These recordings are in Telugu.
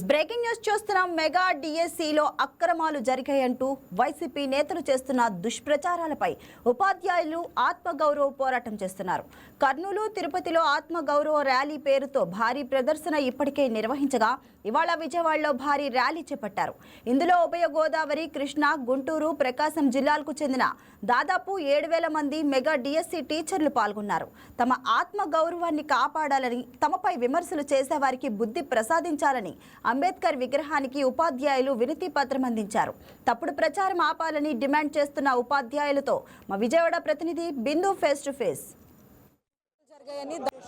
బ్రేకింగ్ న్యూస్ చూస్తున్నాం. మెగా డిఎస్సిలో అక్రమాలు జరిగాయంటూ వైసీపీ నేతలు చేస్తున్న దుష్ప్రచారాలపై ఉపాధ్యాయులు ఆత్మగౌరవ పోరాటం చేస్తున్నారు. కర్నూలు, తిరుపతిలో ఆత్మగౌరవ ర్యాలీ పేరుతో భారీ ప్రదర్శన ఇప్పటికే నిర్వహించగా ఇవాళ విజయవాడలో భారీ ర్యాలీ చేపట్టారు. ఇందులో ఉభయ గోదావరి, కృష్ణా, గుంటూరు, ప్రకాశం జిల్లాలకు చెందిన దాదాపు 7,000 మంది మెగా డిఎస్సి టీచర్లు పాల్గొన్నారు. తమ ఆత్మగౌరవాన్ని కాపాడాలని, తమపై విమర్శలు చేసేవారికి బుద్ధి ప్రసాదించాలని అంబేద్కర్ విగ్రహానికి ఉపాధ్యాయులు వినతి పత్రం అందించారు. తప్పుడు ప్రచారం ఆపాలని డిమాండ్ చేస్తున్న ఉపాధ్యాయులతో మా విజయవాడ ప్రతినిధి బిందు ఫేస్ టు ఫేస్.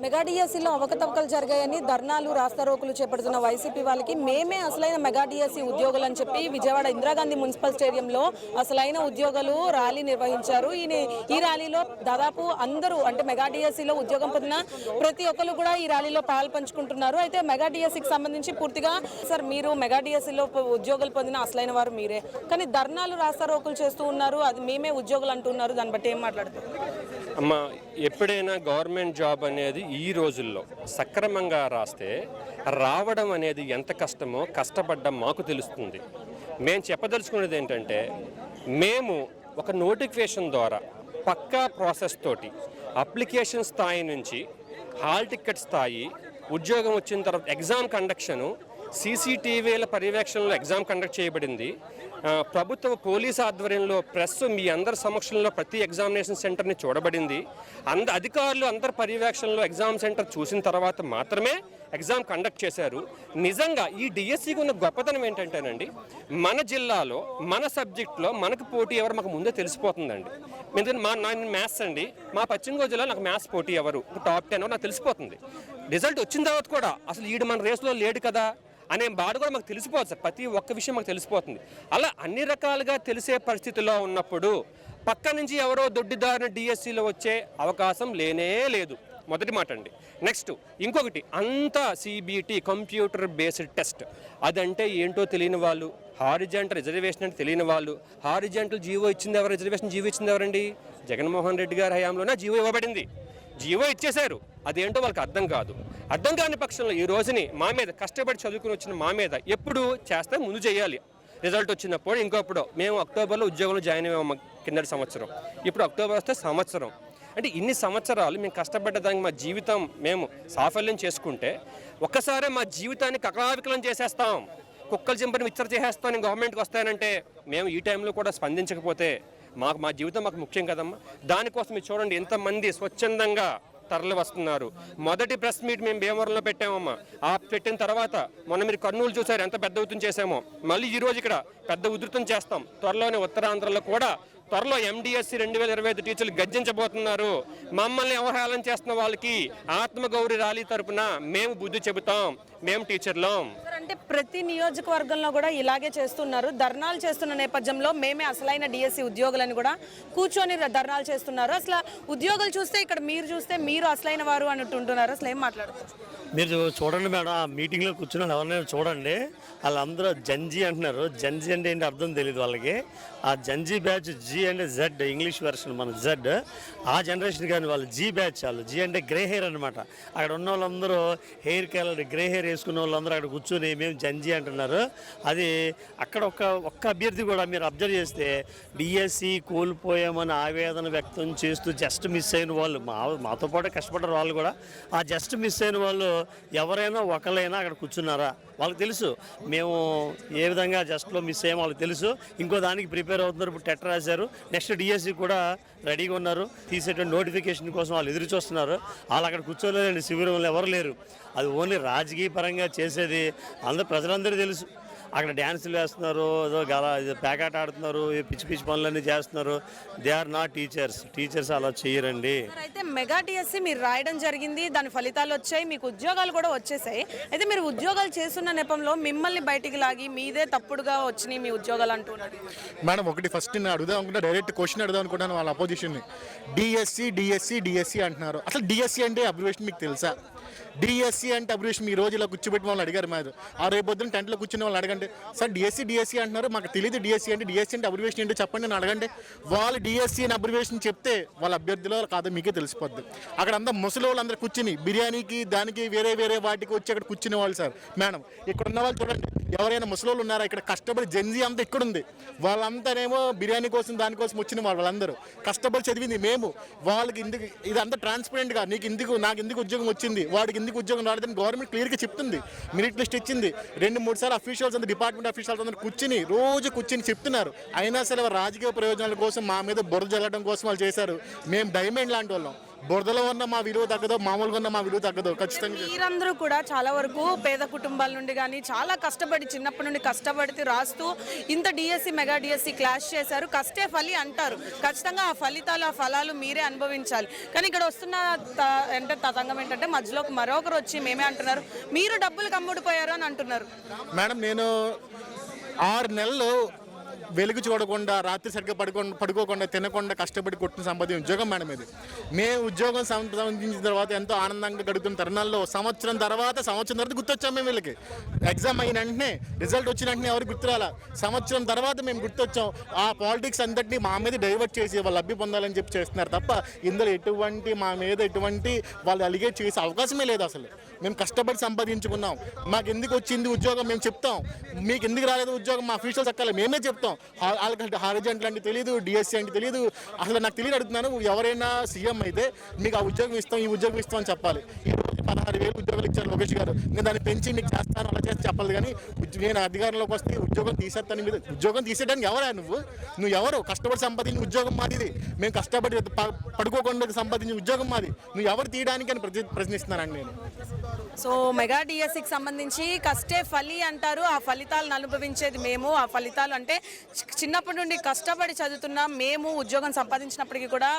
మెగా డిఎస్సిలో అవకతవకలు జరిగాయని ధర్నాలు, రాస్తారోకులు చేపడుతున్న వైసీపీ వాళ్ళకి మేమే అసలైన మెగా డిఎస్సి ఉద్యోగులు అని చెప్పి విజయవాడ ఇందిరాగాంధీ మున్సిపల్ స్టేడియంలో అసలైన ఉద్యోగులు ర్యాలీ నిర్వహించారు. ఈ ర్యాలీలో దాదాపు అందరూ అంటే మెగా డిఎస్సిలో ఉద్యోగం పొందిన ప్రతి ఒక్కరు కూడా ఈ ర్యాలీలో పాలు పంచుకుంటున్నారు. అయితే మెగా డిఎస్సికి సంబంధించి పూర్తిగా సార్ మీరు మెగా డిఎస్సిలో ఉద్యోగులు పొందిన అసలైన వారు మీరే, కానీ ధర్నాలు, రాస్తారోకులు చేస్తూ ఉన్నారు, అది మేమే ఉద్యోగులు అంటున్నారు. దాన్ని బట్టి ఏం మాట్లాడుతున్నారు? అమ్మ, ఎప్పుడైనా గవర్నమెంట్ జాబ్ అనేది ఈ రోజుల్లో సక్రమంగా రాస్తే రావడం అనేది ఎంత కష్టమో కష్టపడ్డం మాకు తెలుస్తుంది. మేము చెప్పదలుచుకునేది ఏంటంటే, మేము ఒక నోటిఫికేషన్ ద్వారా పక్కా ప్రాసెస్ తోటి అప్లికేషన్ స్థాయి నుంచి హాల్ టికెట్ స్థాయి, ఉద్యోగం వచ్చిన తర్వాత ఎగ్జామ్ కండక్షను సీసీటీవీల పర్యవేక్షణలో ఎగ్జామ్ కండక్ట్ చేయబడింది. ప్రభుత్వ పోలీసు ఆధ్వర్యంలో ప్రెస్ మీ అందరి సమక్షంలో ప్రతి ఎగ్జామినేషన్ సెంటర్ని చూడబడింది. అధికారులు అందరి పర్యవేక్షణలో ఎగ్జామ్ సెంటర్ చూసిన తర్వాత మాత్రమే ఎగ్జామ్ కండక్ట్ చేశారు. నిజంగా ఈ డిఎస్సికి ఉన్న గొప్పతనం ఏంటంటేనండి, మన జిల్లాలో మన సబ్జెక్ట్లో మనకు పోటీ ఎవరు మాకు ముందే తెలిసిపోతుందండి. ఎందుకంటే నేను మ్యాథ్స్ అండి, మా పశ్చిమ గోదావరి జిల్లా నాకు మ్యాథ్స్ పోటీ ఎవరు, టాప్ 10 నాకు తెలిసిపోతుంది. రిజల్ట్ వచ్చిన తర్వాత కూడా అసలు ఈడు మన రేసులో లేడు కదా అనే బాధ కూడా మాకు తెలిసిపోతుంది సార్. ప్రతి ఒక్క విషయం మాకు తెలిసిపోతుంది. అలా అన్ని రకాలుగా తెలిసే పరిస్థితిలో ఉన్నప్పుడు పక్క నుంచి ఎవరో దొడ్డిదారిన డిఎస్సిలో వచ్చే అవకాశం లేనే లేదు. మొదటి మాట అండి. నెక్స్ట్ ఇంకొకటి, అంతా సిబిటి కంప్యూటర్ బేస్డ్ టెస్ట్. అదంటే ఏంటో తెలియని వాళ్ళు, హారిజాంటల్ రిజర్వేషన్ అంటే తెలియని వాళ్ళు. హారిజాంటల్ జీవో ఇచ్చింది ఎవరు, రిజర్వేషన్ జీవో ఇచ్చింది ఎవరండి? జగన్మోహన్ రెడ్డి గారి హయాంలోనే జీవో ఇవ్వబడింది. జీవో ఇచ్చేశారు, అదేంటో వాళ్ళకి అర్థం కాదు. అర్థం కాని పక్షంలో ఈ రోజుని మా మీద కష్టపడి చదువుకుని వచ్చిన మా మీద ఎప్పుడు చేస్తే ముందు చేయాలి. రిజల్ట్ వచ్చినప్పుడు ఇంకొప్పుడు మేము అక్టోబర్లో ఉద్యోగంలో జాయిన్ అయ్యాము కిందటి సంవత్సరం, ఇప్పుడు అక్టోబర్ వస్తే సంవత్సరం. అంటే ఇన్ని సంవత్సరాలు మేము కష్టపడ్డదానికి మా జీవితం మేము సాఫల్యం చేసుకుంటే ఒక్కసారి మా జీవితాన్ని కకలావికలం చేసేస్తాం, కుక్కలు చింపని విచ్చర చేసేస్తాం నేను గవర్నమెంట్కి వస్తానంటే మేము ఈ టైంలో కూడా స్పందించకపోతే మా జీవితం మాకు ముఖ్యం కదమ్మా. దానికోసం మీరు చూడండి ఎంతమంది స్వచ్ఛందంగా తరలి వస్తున్నారు. మొదటి ప్రెస్ మీట్ మేము భీమవరంలో పెట్టామమ్మా. ఆ పెట్టిన తర్వాత మొన్న మీరు కర్నూలు చూసారు ఎంత పెద్ద ఉధృతం చేసామో, మళ్ళీ ఈరోజు ఇక్కడ పెద్ద ఉధృతం చేస్తాం. త్వరలోనే ఉత్తరాంధ్రలో కూడా త్వరలో MDSC 2025 టీచర్లు గర్జించబోతున్నారు. మమ్మల్ని అవహేళన చేస్తున్న వాళ్ళకి ఆత్మగౌరవ ర్యాలీ తరపున మేము బుద్ధి చెబుతాం, మేము టీచర్లం. అంటే ప్రతి నియోజకవర్గంలో కూడా ఇలాగే చేస్తున్నారు. ధర్నాలు చేస్తున్న నేపథ్యంలో మేమే అసలైన డిఎస్సి ఉద్యోగులని కూడా కూర్చొని ధర్నాలు చేస్తున్నారు. అసలు ఉద్యోగులు చూస్తే ఇక్కడ మీరు చూస్తే మీరు అసలైన వారు అని ఉంటున్నారు. అసలు ఏం మాట్లాడుతున్నారు? మీరు చూడండి మేడం, ఆ మీటింగ్లో కూర్చున్న ఎవరినైనా చూడండి, వాళ్ళందరూ జంజీ అంటున్నారు. జంజీ అంటే ఏంటి అర్థం తెలియదు వాళ్ళకి. ఆ జంజీ బ్యాచ్, జీ అంటే జెడ్, ఇంగ్లీష్ వెర్షన్ మన జెడ్, ఆ జనరేషన్ కానీ వాళ్ళు జీ బ్యాచ్. వాళ్ళు జీ అంటే గ్రే హెయిర్ అనమాట. అక్కడ ఉన్న వాళ్ళందరూ హెయిర్ కలర్ గ్రే హెయిర్ వేసుకున్న వాళ్ళందరూ అక్కడ కూర్చొని మేము జంజీ అంటున్నారు. అది అక్కడ ఒక్క అభ్యర్థి కూడా మీరు అబ్జర్వ్ చేస్తే డిఎస్సి కోల్పోయామని ఆవేదన వ్యక్తం చేస్తూ జస్ట్ మిస్ అయిన వాళ్ళు, మాతో పాటు కష్టపడ్డారు వాళ్ళు కూడా. ఆ జస్ట్ మిస్ అయిన వాళ్ళు ఎవరైనా ఒకరైనా అక్కడ కూర్చున్నారా? వాళ్ళకి తెలుసు మేము ఏ విధంగా జస్ట్లో మిస్ అయ్యామో వాళ్ళకి తెలుసు. ఇంకో దానికి ప్రిపేర్ అవుతున్నారు. ఇప్పుడు టెట్ రాశారు, నెక్స్ట్ డిఎస్సి కూడా రెడీగా ఉన్నారు. తీసేటువంటి నోటిఫికేషన్ కోసం వాళ్ళు ఎదురు చూస్తున్నారు. వాళ్ళు అక్కడ కూర్చోలేదండి, శిబిరంలో ఎవరు లేరు. అది ఓన్లీ రాజకీయ పరంగా చేసేది ప్రజలందరూ తెలుసు. అక్కడ డ్యాన్సులు వేస్తున్నారు, ఏదో ప్యాకెట్ ఆడుతున్నారు, పిచ్చి పిచ్చి పనులన్నీ చేస్తున్నారు. దే ఆర్ నాట్ టీచర్స్ అలా చేయరండి. అయితే మెగా డిఎస్సి మీరు రాయడం జరిగింది, దాని ఫలితాలు వచ్చాయి, మీకు ఉద్యోగాలు కూడా వచ్చేసాయి. అయితే మీరు ఉద్యోగాలు చేస్తున్న నెపంలో మిమ్మల్ని బయటికి లాగి మీదే తప్పుడుగా వచ్చినాయి మీ ఉద్యోగాలు అంటున్నారు. మేడం ఒకటి ఫస్ట్ నేను అడుగుదాం అనుకుంటా, డైరెక్ట్ క్వశ్చన్ అడుగుదాం అనుకుంటాను వాళ్ళ అపోజిషన్ని. డిఎస్సి అంటున్నారు. అసలు డిఎస్సి అంటే అబ్రివేషన్ మీకు తెలుసా? డిఎస్సి అంటే అబ్రివేషన్ మీ రోజు ఇలా కూర్చోబెట్టి వాళ్ళని అడిగారు మాది. ఆ రేపు పొద్దున్న టెంట్లో కూర్చుని వాళ్ళు అడగండి, సార్ డిఎస్సి అంటున్నారు, మాకు తెలియదు డిఎస్సి అంటే అబ్రివేషన్ ఏంటో చెప్పండి అని అడగండి. వాళ్ళు డిఎస్సి అని అబ్రివేషన్ చెప్తే వాళ్ళ అభ్యర్థులు కాదో మీకే తెలిసిపోద్ది. అక్కడ అంతా ముసలి వాళ్ళు అందరూ కూర్చుని బిర్యానీకి దానికి వేరే వాటికి వచ్చి అక్కడ కూర్చునే వాళ్ళు సార్. మేడం ఇక్కడ ఉన్న వాళ్ళు చూడండి, ఎవరైనా ముసలి వాళ్ళు ఉన్నారా? ఇక్కడ కష్టపడి జెన్జీ అంతా ఇక్కడ ఉంది. వాళ్ళంతానేమో బిర్యానీ కోసం దానికోసం వచ్చిన వాళ్ళందరూ కష్టపడి చదివింది మేము. వాళ్ళకి ఇందుకు ఇదంతా ట్రాన్స్పరెంట్గా నాకు ఎందుకు ఉద్యోగం వచ్చింది, వాడికి ఎందుకు ఉద్యోగం రాలేదని గవర్నమెంట్ క్లియర్గా చెప్తుంది. మెరిట్ లిస్ట్ ఇచ్చింది. 2-3 సార్లు అఫీషియల్స్ అందరూ డిపార్ట్మెంట్ అఫీషియల్స్ అందరూ రోజు కూర్చుని చెప్తున్నారు. అయినా సరే రాజకీయ ప్రయోజనాల కోసం మా మీద బురద జల్లడం కోసం వాళ్ళు చేశారు. మేము డైమండ్ లాంటి వాళ్ళం. బురదలో ఉన్న మా విలువ తగ్గదు, మామూలుగా ఉన్న మా విలువ తగ్గదు ఖచ్చితంగా. మీరందరూ కూడా చాలా వరకు పేద కుటుంబాల నుండి కానీ చాలా కష్టపడి చిన్నప్పటి నుండి కష్టపడి రాస్తూ ఇంత డిఎస్సి మెగా డిఎస్సి క్లాష్ చేశారు. కష్టే ఫలి అంటారు. ఖచ్చితంగా ఆ ఫలాలు మీరే అనుభవించాలి. కానీ ఇక్కడ వస్తున్న తతంగం ఏంటంటే మధ్యలోకి మరొకరు వచ్చి మేమే అంటున్నారు, మీరు డబ్బులు కమ్ముడిపోయారు అని అంటున్నారు. మేడం నేను 6 నెలలు వెలుగు చూడకుండా, రాత్రి సరిగ్గా పడుకోకుండా, తినకుండా కష్టపడి కొట్టిన సంపాదించిన ఉద్యోగం మేడం ఇది. మేము ఉద్యోగం సంపాదించిన తర్వాత ఎంతో ఆనందంగా గడుపుతున్న తరుణాల్లో సంవత్సరం తర్వాత గుర్తొచ్చాం మేము. వీళ్ళకి ఎగ్జామ్ అయిన వెంటనే రిజల్ట్ వచ్చిన వెంటనే ఎవరికి గుర్తురాలా. సంవత్సరం తర్వాత మేము గుర్తొచ్చాం. ఆ పాలిటిక్స్ అంతటినీ మా మీద డైవర్ట్ చేసి వాళ్ళు లబ్ధి పొందాలని చెప్పి చేస్తున్నారు తప్ప ఇందులో మా మీద ఎటువంటి వాళ్ళు అలిగేట్ చేసే అవకాశమే లేదు. అసలు మేము కష్టపడి సంపాదించుకున్నాం. మాకు ఎందుకు వచ్చింది ఉద్యోగం మేము చెప్తాం. మీకు ఎందుకు రాలేదు ఉద్యోగం మా అఫీషియల్స్ అక్కలే మేమే చెప్తాం. హారిజాంటల్ అంటే తెలియదు, డిఎస్సి అంటే తెలియదు. అసలు నాకు తెలియదు. అడుగుతున్నాను, ఎవరైనా సీఎం అయితే మీకు ఆ ఉద్యోగం ఇస్తాం, ఈ ఉద్యోగం ఇస్తాం అని చెప్పాలి. ఈ రోజు 16,000 ఉద్యోగాలు ఇచ్చారు లోకేష్ గారు. నేను దాన్ని పెంచి నీకు చేస్తాను అలా చేసి చెప్పాలి. కానీ నేను అధికారంలోకి వస్తే ఉద్యోగం తీసేస్తాను మీద. ఉద్యోగం తీసేయడానికి ఎవరా నువ్వు ఎవరు? కష్టపడి సంపాదించిన ఉద్యోగం మాది. మేము కష్టపడి పడుకోకుండా సంపాదించిన ఉద్యోగం మాది. నువ్వు ఎవరు తీయడానికి అని ప్రశ్నిస్తున్నానండి నేను. సో మెగా డిఎస్సికి సంబంధించి కష్టే ఫలి అంటారు. ఆ ఫలితాలను అనుభవించేది మేము. ఆ ఫలితాలు అంటే చిన్నప్పటి నుండి కష్టపడి చదువుతున్న మేము ఉద్యోగం సంపాదించినప్పటికీ కూడా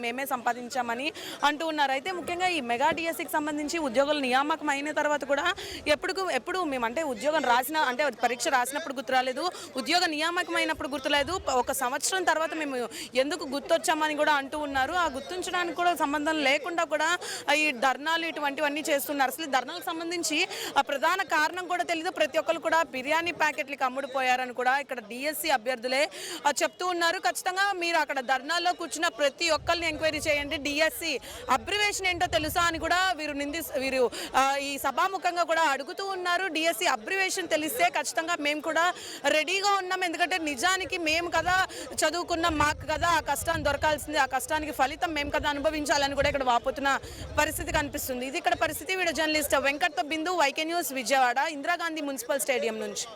మేమే సంపాదించామని అంటూ ఉన్నారు. అయితే ముఖ్యంగా ఈ మెగా డిఎస్సికి సంబంధించి ఉద్యోగులు నియామకం అయిన తర్వాత కూడా ఎప్పుడు మేము అంటే ఉద్యోగం పరీక్ష రాసినప్పుడు గుర్తు రాలేదు, ఉద్యోగ నియామకం అయినప్పుడు గుర్తులేదు, 1 సంవత్సరం తర్వాత మేము ఎందుకు గుర్తొచ్చామని కూడా అంటూ ఉన్నారు. ఆ గుర్తించడానికి కూడా సంబంధం లేకుండా కూడా ఈ ధర్నాలు ఇటువంటివన్నీ చేస్తున్నారు. అసలు ధర్నాలకు సంబంధించి ప్రధాన కారణం కూడా తెలియదు. ప్రతి ఒక్కరు కూడా బిర్యానీ ప్యాకెట్లకి అమ్ముడుపోయారని కూడా ఇక్కడ డిఎస్సి అభ్యర్థులే చెప్తూ ఉన్నారు. ఖచ్చితంగా మీరు అక్కడ ధర్నాల్లో కూర్చున్న ప్రతి ఒక్కరిని ఎంక్వైరీ చేయండి. డిఎస్సి అబ్రివేషన్ ఏంటో తెలుసా అని కూడా వీరు ఈ సభాముఖంగా కూడా అడుగుతూ ఉన్నారు. డిఎస్సి అబ్రివేషన్ తెలిస్తే ఖచ్చితంగా మేము కూడా రెడీగా ఉన్నాం. ఎందుకంటే నిజానికి మేము కదా చదువుకున్నాం, మాకు కదా ఆ కష్టాన్ని దొరకాల్సింది, ఆ కష్టానికి ఫలితం మేము కదా అనుభవించాలని కూడా ఇక్కడ వాపోతున్న పరిస్థితి కనిపిస్తుంది. ఇది ఇక్కడ పరిస్థితి. వీడియో జర్నలిస్ట్ వెంకట్తో Bindu, YK news, Vijayawada, Indira Gandhi municipal stadium నుంచి.